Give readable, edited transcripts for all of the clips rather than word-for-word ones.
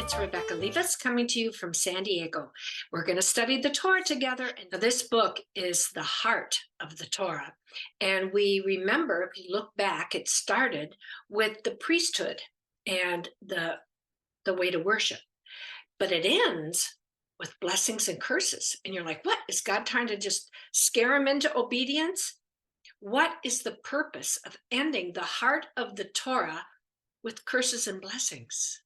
it's Rebecca Levis coming to you from San Diego. We're going to study the Torah together, and this book is the heart of the Torah. And we remember, if you look back, it started with the priesthood and the way to worship. But it ends with blessings and curses. And you're like, what? Is God trying to just scare him into obedience? What is the purpose of ending the heart of the Torah with curses and blessings?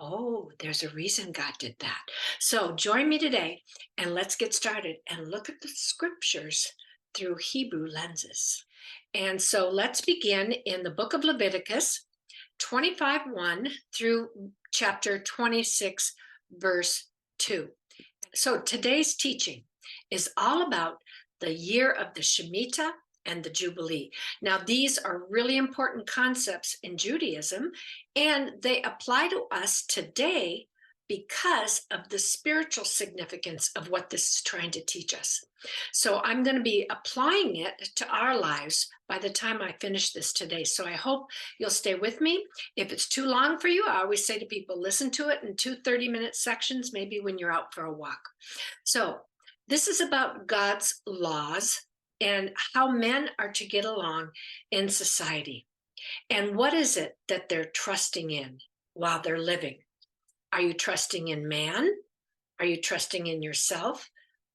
Oh, there's a reason God did that. So join me today and let's get started and look at the scriptures through Hebrew lenses. And so let's begin in the book of Leviticus 25:1 through chapter 26, verse 2. So today's teaching is all about the year of the Shemitah and the Jubalee. Now, these are really important concepts in Judaism, and they apply to us today because of the spiritual significance of what this is trying to teach us. So I'm going to be applying it to our lives by the time I finish this today. So I hope you'll stay with me. If it's too long for you, I always say to people, listen to it in 2 30-minute sections, maybe when you're out for a walk. So this is about God's laws and how men are to get along in society. And what is it that they're trusting in while they're living? Are you trusting in man? Are you trusting in yourself?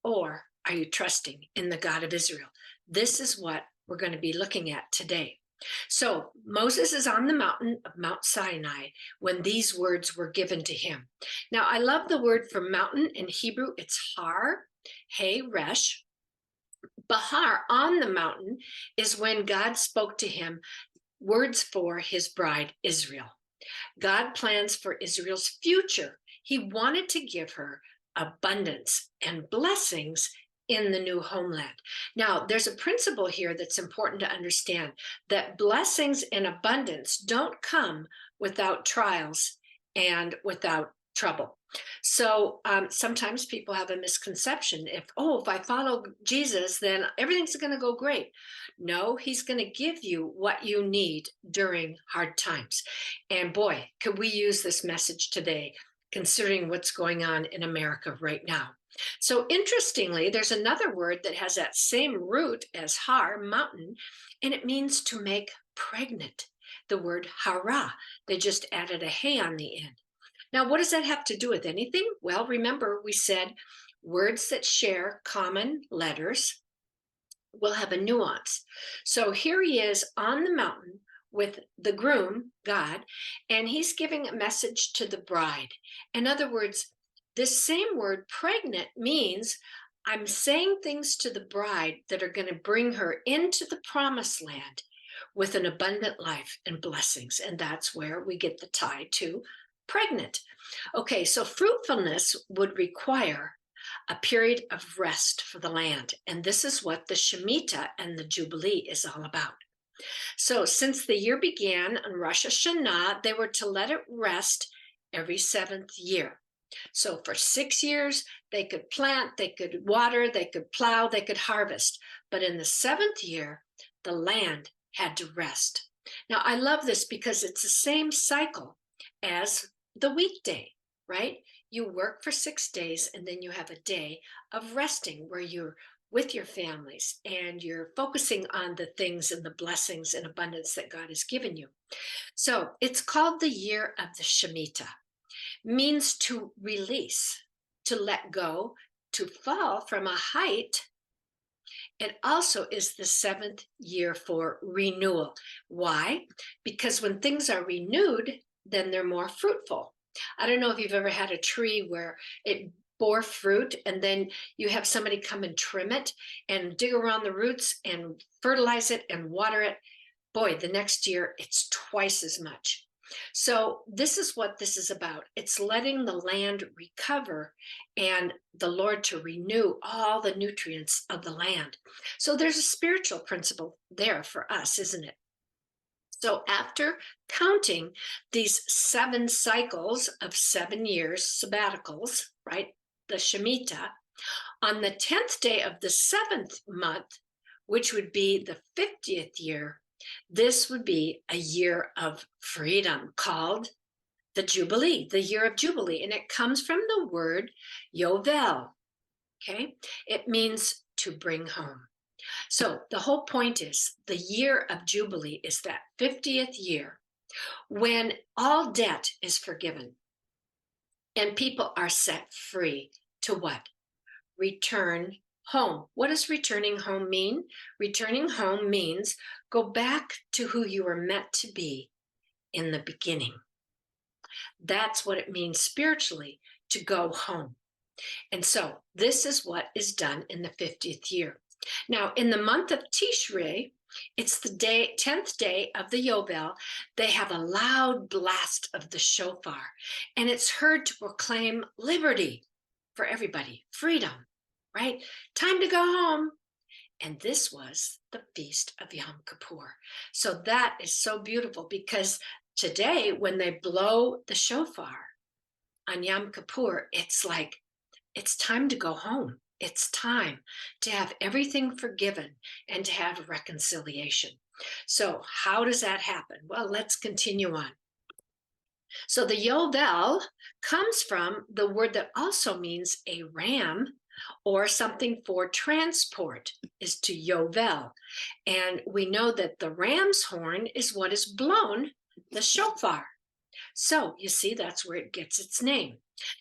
Or are you trusting in the God of Israel? This is what we're going to be looking at today. So Moses is on the mountain of Mount Sinai when these words were given to him. Now, I love the word for mountain in Hebrew. It's har, hey, resh. Behar, on the mountain, is when God spoke to him words for his bride, Israel. God plans for Israel's future. He wanted to give her abundance and blessings in the new homeland. Now, there's a principle here that's important to understand, that blessings and abundance don't come without trials and without trouble. So sometimes people have a misconception. If I follow Jesus, then everything's going to go great. No, he's going to give you what you need during hard times. And boy, could we use this message today, considering what's going on in America right now. So interestingly, there's another word that has that same root as har, mountain, and it means to make pregnant. The word hara. They just added a hey on the end. Now, what does that have to do with anything? Well, remember, we said words that share common letters will have a nuance. So here he is on the mountain with the groom, God, and he's giving a message to the bride. In other words, this same word, pregnant, means I'm saying things to the bride that are going to bring her into the promised land with an abundant life and blessings. And that's where we get the tie to pregnant. Okay, so fruitfulness would require a period of rest for the land. And this is what the Shemitah and the Jubilee is all about. So since the year began on Rosh Hashanah, they were to let it rest every 7th year. So for 6 years, they could plant, they could water, they could plow, they could harvest. But in the 7th year, the land had to rest. Now, I love this because it's the same cycle as the weekday, right? You work for 6 days and then you have a day of resting where you're with your families and you're focusing on the things and the blessings and abundance that God has given you. So it's called the year of the Shemitah. Means to release, to let go, to fall from a height. It also is the 7th year for renewal. Why? Because when things are renewed, then they're more fruitful. I don't know if you've ever had a tree where it bore fruit and then you have somebody come and trim it and dig around the roots and fertilize it and water it. Boy, the next year it's twice as much. So this is what this is about. It's letting the land recover and the Lord to renew all the nutrients of the land. So there's a spiritual principle there for us, isn't it? So after counting these 7 cycles of 7 years, sabbaticals, right, the Shemitah, on the 10th day of the 7th month, which would be the 50th year, this would be a year of freedom called the Jubilee, the year of Jubilee. And it comes from the word Yovel. Okay. It means to bring home. So the whole point is the year of Jubilee is that 50th year when all debt is forgiven and people are set free to what? Return home. What does returning home mean? Returning home means go back to who you were meant to be in the beginning. That's what it means spiritually to go home. And so this is what is done in the 50th year. Now, in the month of Tishrei, it's the 10th day of the Yovel. They have a loud blast of the shofar, and it's heard to proclaim liberty for everybody, freedom, right? Time to go home. And this was the feast of Yom Kippur. So that is so beautiful because today, when they blow the shofar on Yom Kippur, it's like, it's time to go home. It's time to have everything forgiven and to have reconciliation. So how does that happen? Well, let's continue on. So the Yovel comes from the word that also means a ram or something for transport is to Yovel. And we know that the ram's horn is what is blown, the shofar. So you see, that's where it gets its name.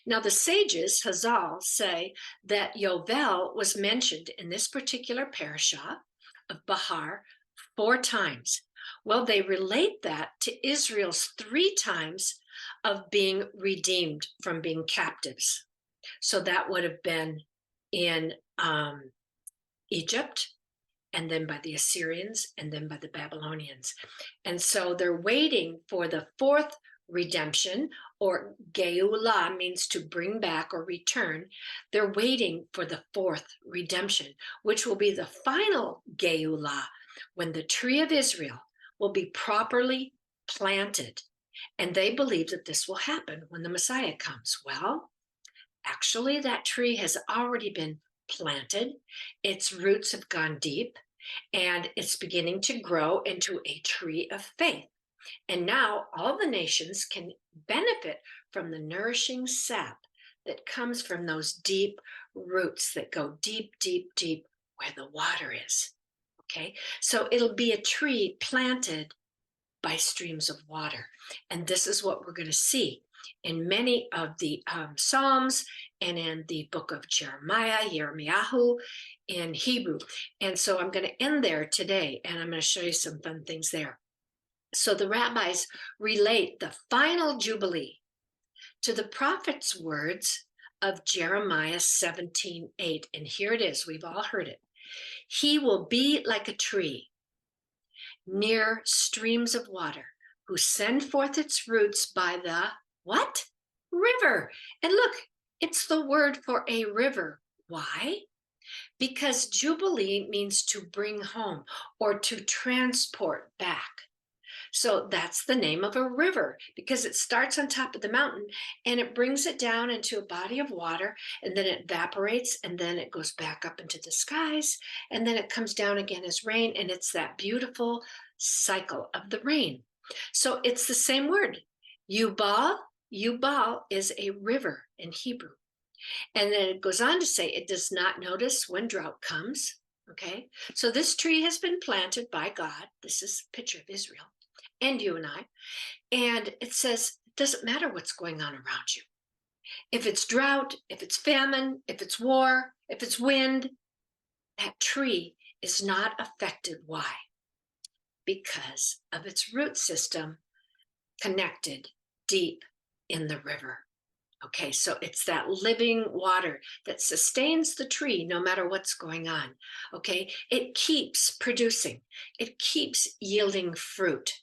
Now the sages, Hazal, say that Yovel was mentioned in this particular parashah of Behar 4 times. Well, they relate that to Israel's 3 times of being redeemed from being captives. So that would have been in Egypt, and then by the Assyrians, and then by the Babylonians. And so they're waiting for the 4th redemption, or Geulah means to bring back or return. They're waiting for the 4th redemption, which will be the final Geulah, when the tree of Israel will be properly planted. And they believe that this will happen when the Messiah comes. Well, actually, that tree has already been planted. Its roots have gone deep, and it's beginning to grow into a tree of faith. And now all the nations can benefit from the nourishing sap that comes from those deep roots that go deep, deep, deep where the water is. Okay, so it'll be a tree planted by streams of water. And this is what we're going to see in many of the Psalms and in the book of Jeremiah, Yirmiyahu, in Hebrew. And so I'm going to end there today, and I'm going to show you some fun things there. So the rabbis relate the final Jubilee to the prophet's words of Jeremiah 17:8. And here it is. We've all heard it. He will be like a tree near streams of water, who send forth its roots by the what? River. And look, it's the word for a river. Why? Because Jubilee means to bring home or to transport back. So that's the name of a river, because it starts on top of the mountain and it brings it down into a body of water, and then it evaporates, and then it goes back up into the skies, and then it comes down again as rain, and it's that beautiful cycle of the rain. So it's the same word. Yubal, Yubal is a river in Hebrew. And then it goes on to say it does not notice when drought comes. Okay, so this tree has been planted by God. This is a picture of Israel and you and I. And it says, it doesn't matter what's going on around you. If it's drought, if it's famine, if it's war, if it's wind, that tree is not affected. Why? Because of its root system connected deep in the river. Okay, so it's that living water that sustains the tree no matter what's going on. Okay, it keeps producing, it keeps yielding fruit.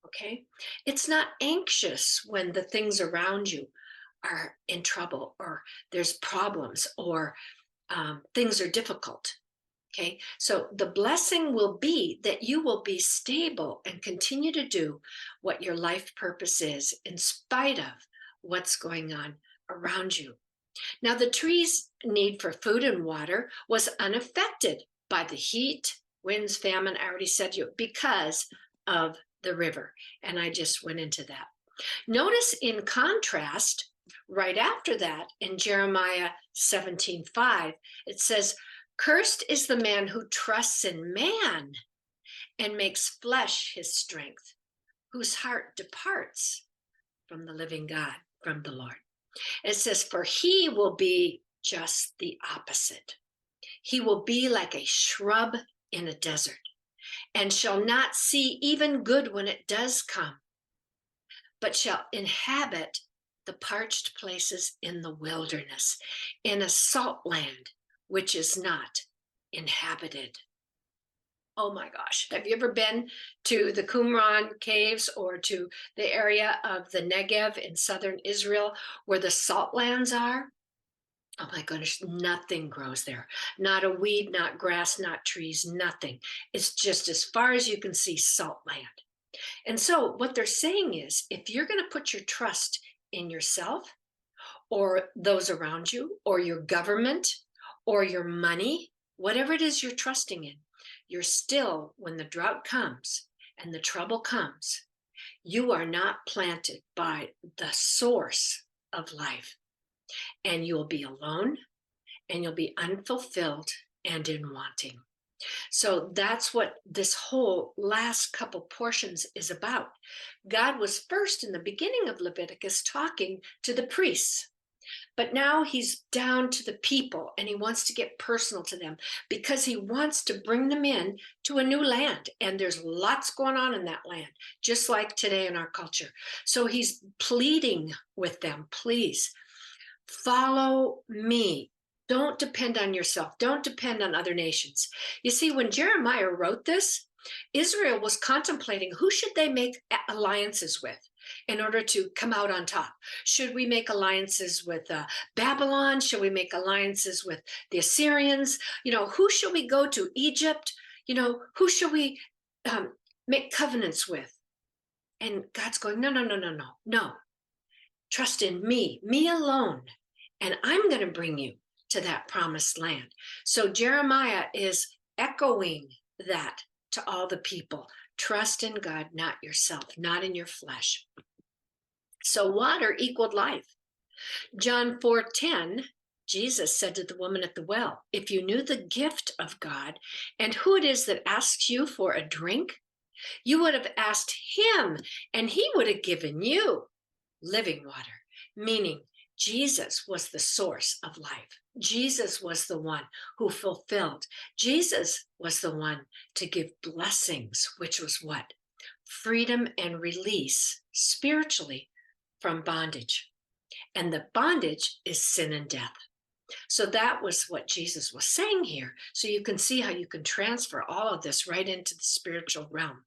Okay, it's not anxious when the things around you are in trouble, or there's problems, or things are difficult. Okay, so the blessing will be that you will be stable and continue to do what your life purpose is in spite of what's going on around you. Now, the tree's need for food and water was unaffected by the heat, winds, famine, I already said you, because of the river. And I just went into that. Notice in contrast, right after that, in Jeremiah 17:5, it says, "Cursed is the man who trusts in man and makes flesh his strength, whose heart departs from the living God, from the Lord." It says, "For he will be just the opposite. He will be like a shrub in a desert and shall not see even good when it does come, but shall inhabit the parched places in the wilderness, in a salt land which is not inhabited." Oh my gosh. Have you ever been to the Qumran caves or to the area of the Negev in southern Israel where the salt lands are? Oh my goodness, nothing grows there. Not a weed, not grass, not trees, nothing. It's just as far as you can see salt land. And so what they're saying is, if you're going to put your trust in yourself or those around you or your government or your money, whatever it is you're trusting in, you're still, when the drought comes and the trouble comes, you are not planted by the source of life. And you'll be alone and you'll be unfulfilled and in wanting. So that's what this whole last couple portions is about. God was first in the beginning of Leviticus talking to the priests, but now he's down to the people and he wants to get personal to them because he wants to bring them in to a new land. And there's lots going on in that land, just like today in our culture. So he's pleading with them, please follow me. Don't depend on yourself. Don't depend on other nations. You see, when Jeremiah wrote this, Israel was contemplating who should they make alliances with in order to come out on top. Should we make alliances with Babylon? Should we make alliances with the Assyrians? Who should we go to? Egypt? Who should we make covenants with? And God's going, no, no, no, no, no, no. Trust in me alone, and I'm going to bring you to that promised land. So Jeremiah is echoing that to all the people. Trust in God, not yourself, not in your flesh. So water equaled life. John 4:10, Jesus said to the woman at the well, "If you knew the gift of God and who it is that asks you for a drink, you would have asked him and he would have given you living water," meaning Jesus was the source of life. Jesus was the one who fulfilled. Jesus was the one to give blessings, which was what? Freedom and release spiritually from bondage. And the bondage is sin and death. So that was what Jesus was saying here. So you can see how you can transfer all of this right into the spiritual realm.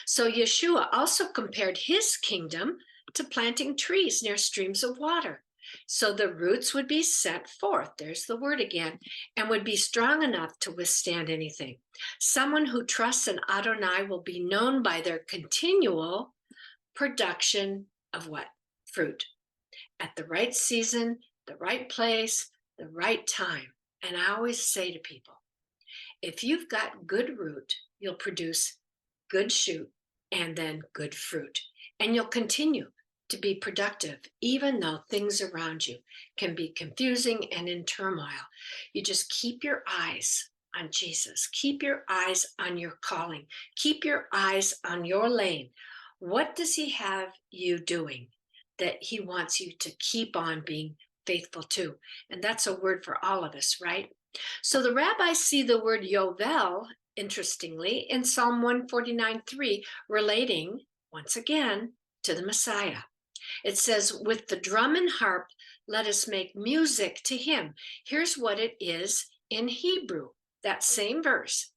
So Yeshua also compared his kingdom to planting trees near streams of water. So the roots would be sent forth, there's the word again, and would be strong enough to withstand anything. Someone who trusts in Adonai will be known by their continual production of what? Fruit. At the right season, the right place, the right time. And I always say to people, if you've got good root, you'll produce good shoot and then good fruit. And you'll continue to be productive, even though things around you can be confusing and in turmoil. You just keep your eyes on Jesus. Keep your eyes on your calling. Keep your eyes on your lane. What does he have you doing that he wants you to keep on being faithful to? And that's a word for all of us, right? So the rabbis see the word Yovel, interestingly, in Psalm 149:3, relating, once again, to the Messiah. It says, "With the drum and harp, let us make music to him." Here's what it is in Hebrew, that same verse.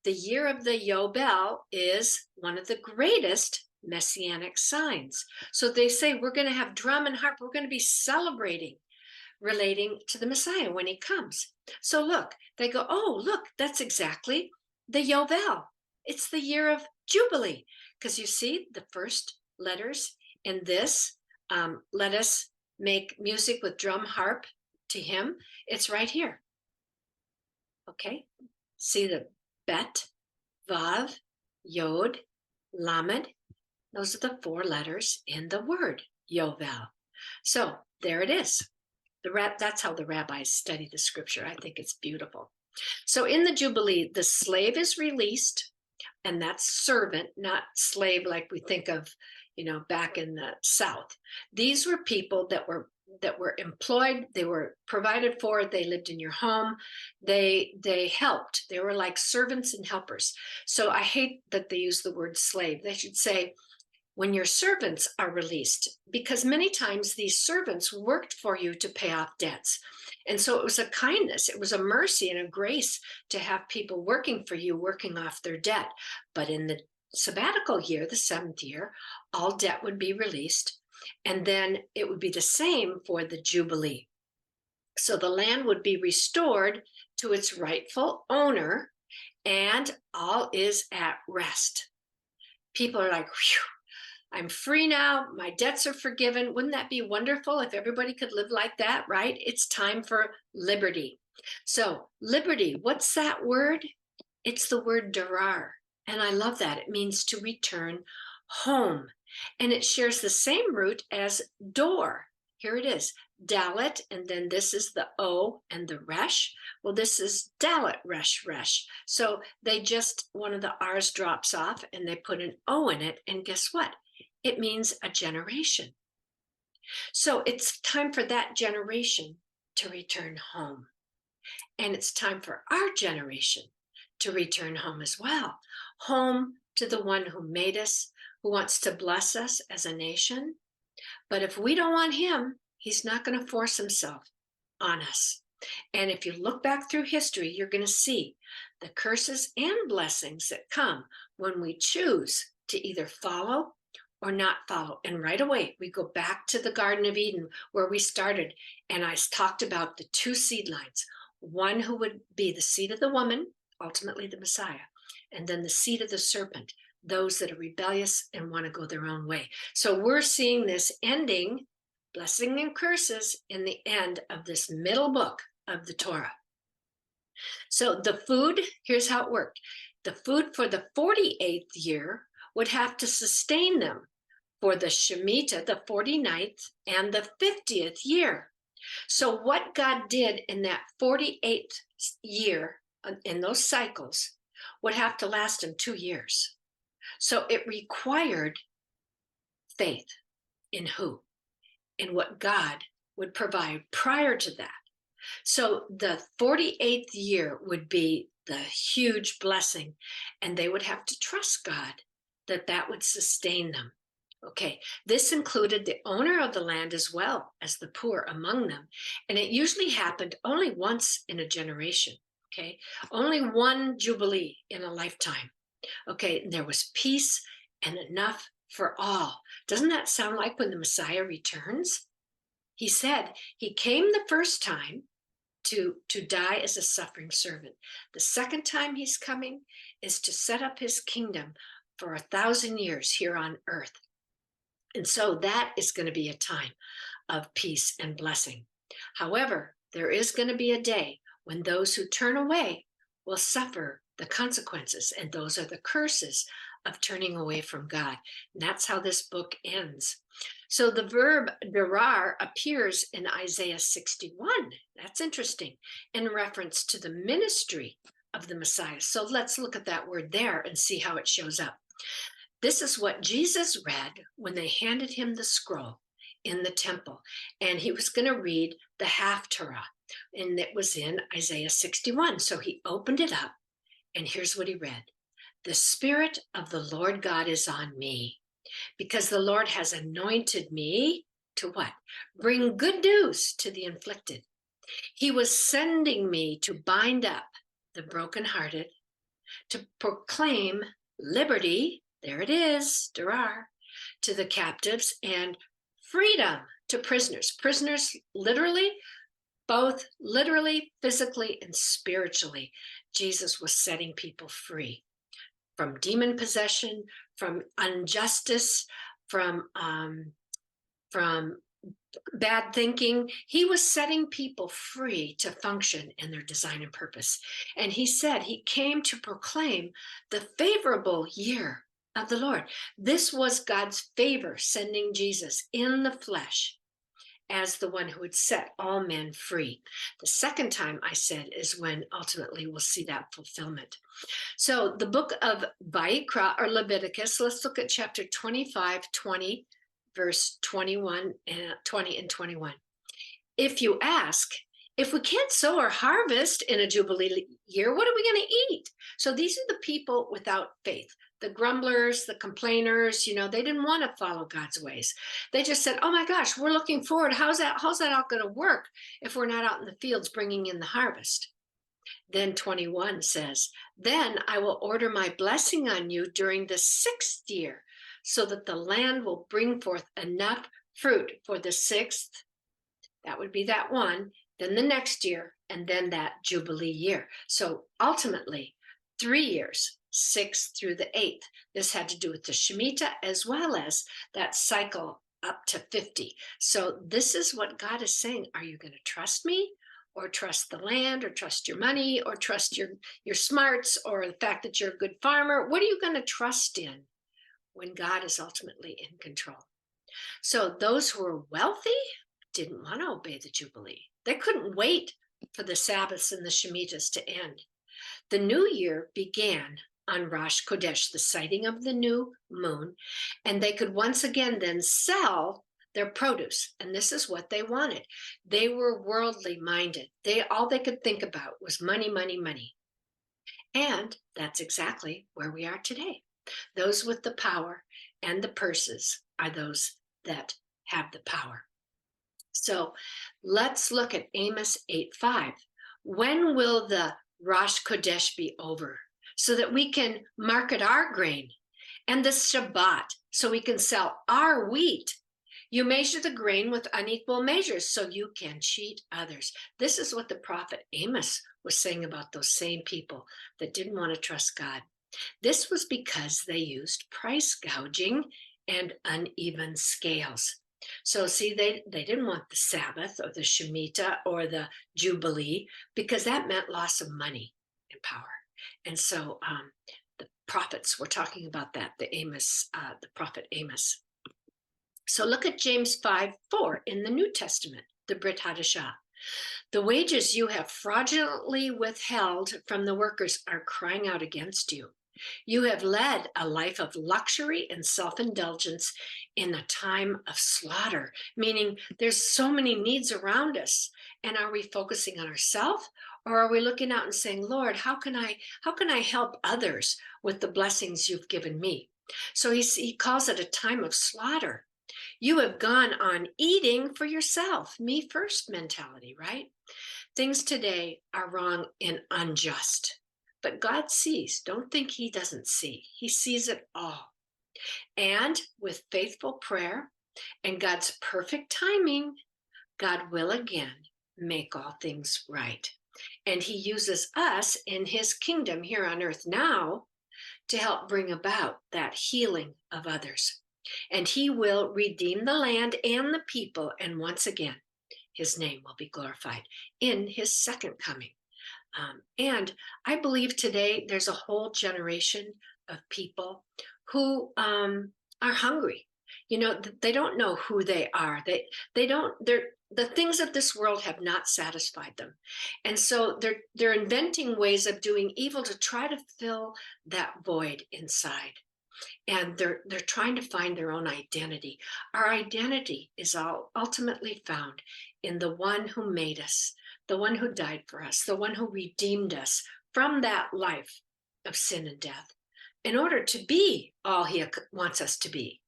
The year of the Yobel is one of the greatest messianic signs. So they say, we're going to have drum and harp. We're going to be celebrating, relating to the Messiah when he comes. So look, they go, oh, look, that's exactly the Yovel. It's the year of Jubilee. Because you see the first letters in this, let us make music with drum harp to him. It's right here. Okay, see the Bet, Vav, Yod, Lamed. Those are the 4 letters in the word Yovel. So there it is. That's how the rabbis study the scripture. I think it's beautiful. So in the Jubilee, the slave is released, and that's servant, not slave like we think of, back in the South. These were people that were employed, they were provided for, they lived in your home, they helped. They were like servants and helpers. So I hate that they use the word slave. They should say when your servants are released, because many times these servants worked for you to pay off debts. And so it was a kindness, it was a mercy and a grace to have people working for you, working off their debt. But in the sabbatical year, the 7th year, all debt would be released. And then it would be the same for the Jubilee. So the land would be restored to its rightful owner, and all is at rest. People are like, whew, I'm free now. My debts are forgiven. Wouldn't that be wonderful if everybody could live like that, right? It's time for liberty. So liberty, what's that word? It's the word darar. And I love that. It means to return home. And it shares the same root as door. Here it is, dalet, and then this is the O and the resh. Well, this is dalet, resh, resh. So they just, one of the R's drops off and they put an O in it. And guess what? It means a generation. So it's time for that generation to return home. And it's time for our generation to return home as well. Home to the one who made us, who wants to bless us as a nation. But if we don't want him, he's not going to force himself on us. And if you look back through history, you're going to see the curses and blessings that come when we choose to either follow or not follow. And right away, we go back to the Garden of Eden where we started. And I talked about the 2 seed lines, one who would be the seed of the woman, ultimately the Messiah, and then the seed of the serpent, those that are rebellious and want to go their own way. So we're seeing this ending, blessing and curses, in the end of this middle book of the Torah. So the food, here's how it worked. The food for the 48th year would have to sustain them for the Shemitah, the 49th, and the 50th year. So what God did in that 48th year, in those cycles, would have to last him 2 years. So it required faith in who? In what God would provide prior to that. So the 48th year would be the huge blessing, and they would have to trust God that that would sustain them. Okay, this included the owner of the land as well as the poor among them. And it usually happened only once in a generation. Okay, only one Jubilee in a lifetime. Okay, and there was peace and enough for all. Doesn't that sound like when the Messiah returns? He said he came the first time to die as a suffering servant. The second time he's coming is to set up his kingdom for 1,000 years here on earth. And so that is going to be a time of peace and blessing. However, there is going to be a day when those who turn away will suffer the consequences, and those are the curses of turning away from God. And that's how this book ends. So the verb darar appears in Isaiah 61. That's interesting, in reference to the ministry of the Messiah. So let's look at that word there and see how it shows up. This is what Jesus read when they handed him the scroll in the temple, and he was going to read the Haftarah, and it was in Isaiah 61. So he opened it up, and here's what he read. The Spirit of the Lord God is on me, because the Lord has anointed me to what? Bring good news to the afflicted. He was sending me to bind up the brokenhearted, to proclaim liberty, there it is, darar, to the captives, and freedom to prisoners. Prisoners literally, both literally, physically, and spiritually. Jesus was setting people free from demon possession, from injustice, from bad thinking. He was setting people free to function in their design and purpose. And he said he came to proclaim the favorable year of the Lord. This was God's favor, sending Jesus in the flesh as the one who would set all men free. The second time I said is when ultimately we'll see that fulfillment. So the book of Vayikra or Leviticus, let's look at chapter 25, 20, verse 21 and 20 and 21. If you ask, if we can't sow or harvest in a Jubilee year, what are we going to eat? So these are the people without faith, the grumblers, the complainers. They didn't want to follow God's ways. They just said, oh my gosh, we're looking forward. How's that all going to work if we're not out in the fields bringing in the harvest? Then 21 says, then I will order my blessing on you during the 6th year, so that the land will bring forth enough fruit for the 6th. That would be that one, then the next year, and then that Jubilee year. So ultimately, 3 years, 6th through the 8th. This had to do with the Shemitah as well as that cycle up to 50. So this is what God is saying. Are you going to trust me, or trust the land, or trust your money, or trust your smarts, or the fact that you're a good farmer? What are you going to trust in when God is ultimately in control? So those who are wealthy didn't want to obey the Jubilee. They couldn't wait for the Sabbaths and the Shemitahs to end. The new year began on Rosh Chodesh, the sighting of the new moon, and they could once again then sell their produce. And this is what they wanted. They were worldly minded. All they could think about was money, money, money. And that's exactly where we are today. Those with the power and the purses are those that have the power. So let's look at Amos 8:5. When will the Rosh Chodesh be over, so that we can market our grain, and the Shabbat, so we can sell our wheat? You measure the grain with unequal measures, so you can cheat others. This is what the prophet Amos was saying about those same people that didn't want to trust God. This was because they used price gouging and uneven scales. So see, they didn't want the Sabbath or the Shemitah or the Jubilee, because that meant loss of money and power. And so the prophets were talking about that, the prophet Amos. So look at James 5:4 in the New Testament, the Brit Hadashah. The wages you have fraudulently withheld from the workers are crying out against you. You have led a life of luxury and self-indulgence in a time of slaughter, meaning there's so many needs around us. And are we focusing on ourselves, or are we looking out and saying, Lord, how can I help others with the blessings you've given me? So he calls it a time of slaughter. You have gone on eating for yourself, me first mentality, right? Things today are wrong and unjust. But God sees. Don't think he doesn't see. He sees it all. And with faithful prayer and God's perfect timing, God will again make all things right. And he uses us in his kingdom here on earth now to help bring about that healing of others. And he will redeem the land and the people. And once again, his name will be glorified in his second coming. And I believe today there's a whole generation of people who are hungry. They don't know who they are. The things of this world have not satisfied them. And so they're inventing ways of doing evil to try to fill that void inside. And they're trying to find their own identity. Our identity is all ultimately found in the one who made us, the one who died for us, the one who redeemed us from that life of sin and death in order to be all he wants us to be.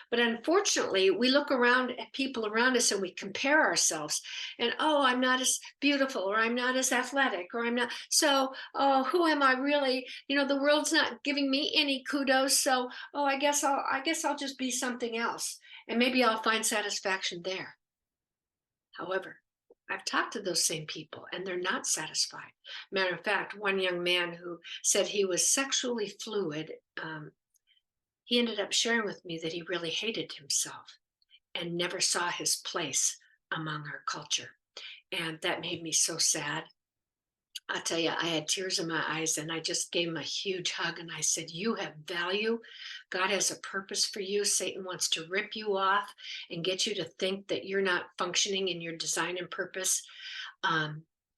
But unfortunately, we look around at people around us and we compare ourselves and, oh, I'm not as beautiful, or I'm not as athletic, or I'm not. So, oh, who am I really? The world's not giving me any kudos. So, oh, I guess I'll just be something else. And maybe I'll find satisfaction there. However, I've talked to those same people and they're not satisfied. Matter of fact, one young man who said he was sexually fluid, he ended up sharing with me that he really hated himself and never saw his place among our culture. And that made me so sad. I tell you, I had tears in my eyes and I just gave him a huge hug and I said, "You have value. God has a purpose for you. Satan wants to rip you off and get you to think that you're not functioning in your design and purpose.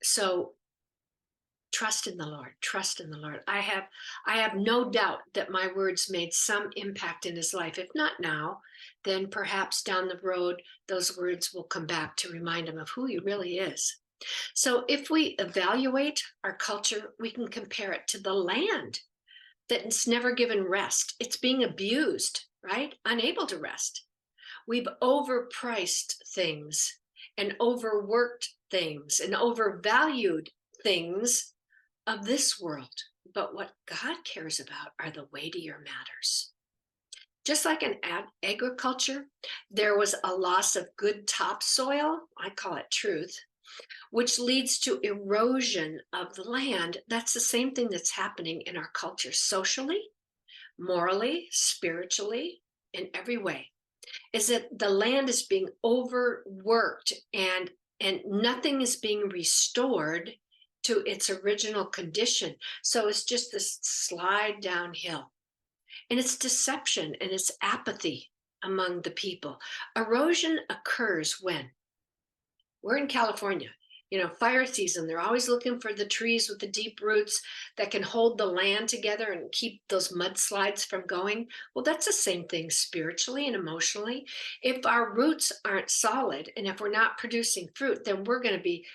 So trust in the Lord. Trust in the Lord. I have no doubt that my words made some impact in his life. If not now, then perhaps down the road, those words will come back to remind him of who he really is. So if we evaluate our culture, we can compare it to the land that's never given rest. It's being abused, right? Unable to rest. We've overpriced things and overworked things and overvalued things of this world. But what God cares about are the weightier matters. Just like in agriculture, there was a loss of good topsoil. I call it truth, which leads to erosion of the land. That's the same thing that's happening in our culture, socially, morally, spiritually, in every way. Is that the land is being overworked and nothing is being restored to its original condition. So it's just this slide downhill. And it's deception and it's apathy among the people. Erosion occurs when we're in California, fire season. They're always looking for the trees with the deep roots that can hold the land together and keep those mudslides from going. Well, that's the same thing spiritually and emotionally. If our roots aren't solid and if we're not producing fruit, then we're going to be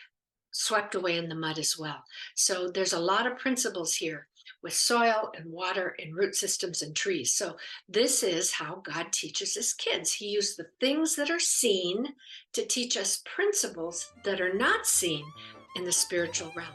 swept away in the mud as well. So there's a lot of principles here with soil and water and root systems and trees. So this is how God teaches his kids. He used the things that are seen to teach us principles that are not seen in the spiritual realm.